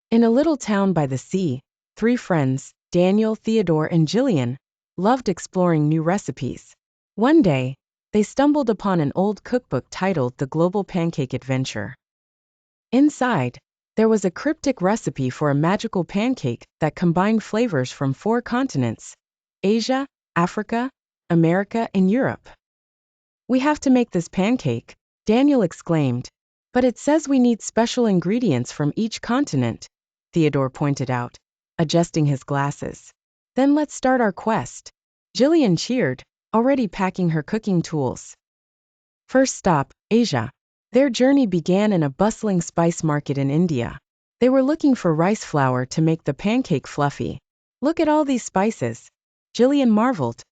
In a little town by the sea, three friends, Daniel, Theodore, and Gillian, loved exploring new recipes. One day, they stumbled upon an old cookbook titled The Global Pancake Adventure. Inside, there was a cryptic recipe for a magical pancake that combined flavors from 4 continents: Asia, Africa, America, and Europe. "We have to make this pancake," Daniel exclaimed. "But it says we need special ingredients from each continent," Theodore pointed out, adjusting his glasses. "Then let's start our quest," Gillian cheered, already packing her cooking tools. First stop, Asia. Their journey began in a bustling spice market in India. They were looking for rice flour to make the pancake fluffy. "Look at all these spices," Gillian marveled.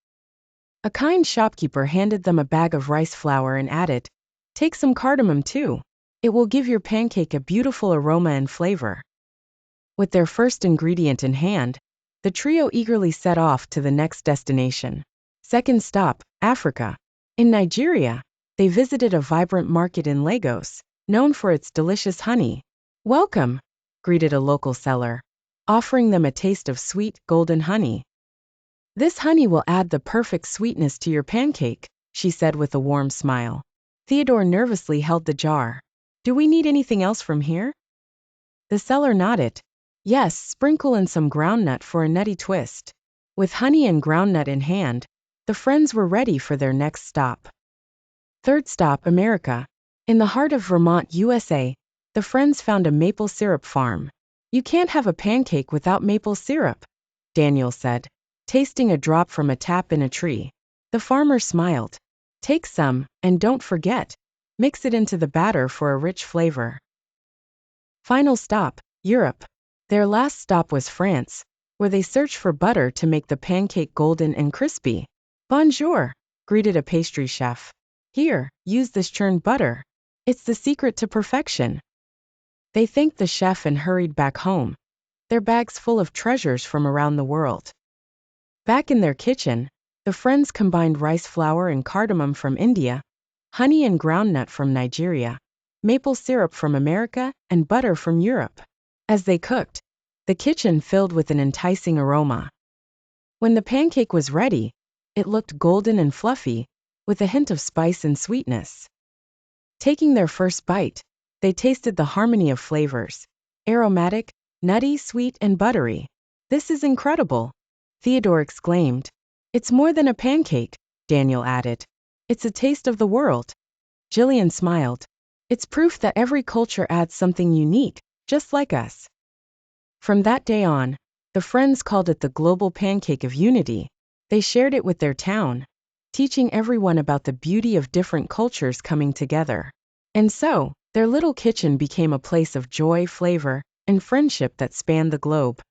A kind shopkeeper handed them a bag of rice flour and added, "Take some cardamom too. It will give your pancake a beautiful aroma and flavor." With their first ingredient in hand, the trio eagerly set off to the next destination. Second stop, Africa. In Nigeria, they visited a vibrant market in Lagos, known for its delicious honey. "Welcome," greeted a local seller, offering them a taste of sweet, golden honey. "This honey will add the perfect sweetness to your pancake," she said with a warm smile. Theodore nervously held the jar. "Do we need anything else from here?" The seller nodded. "Yes, sprinkle in some groundnut for a nutty twist." With honey and groundnut in hand, the friends were ready for their next stop. Third stop, America. In the heart of Vermont, USA, the friends found a maple syrup farm. "You can't have a pancake without maple syrup," Daniel said, tasting a drop from a tap in a tree. The farmer smiled. "Take some, and don't forget, mix it into the batter for a rich flavor." Final stop, Europe. Their last stop was France, where they searched for butter to make the pancake golden and crispy. "Bonjour," greeted a pastry chef. "Here, use this churned butter. It's the secret to perfection." They thanked the chef and hurried back home, their bags full of treasures from around the world. Back in their kitchen, the friends combined rice flour and cardamom from India, honey and groundnut from Nigeria, maple syrup from America, and butter from Europe. As they cooked, the kitchen filled with an enticing aroma. When the pancake was ready, it looked golden and fluffy, with a hint of spice and sweetness. Taking their first bite, they tasted the harmony of flavors: aromatic, nutty, sweet, and buttery. "This is incredible," Theodore exclaimed. "It's more than a pancake," Daniel added. "It's a taste of the world." Gillian smiled. "It's proof that every culture adds something unique, just like us." From that day on, the friends called it the Global Pancake of Unity. They shared it with their town, teaching everyone about the beauty of different cultures coming together. And so, their little kitchen became a place of joy, flavor, and friendship that spanned the globe.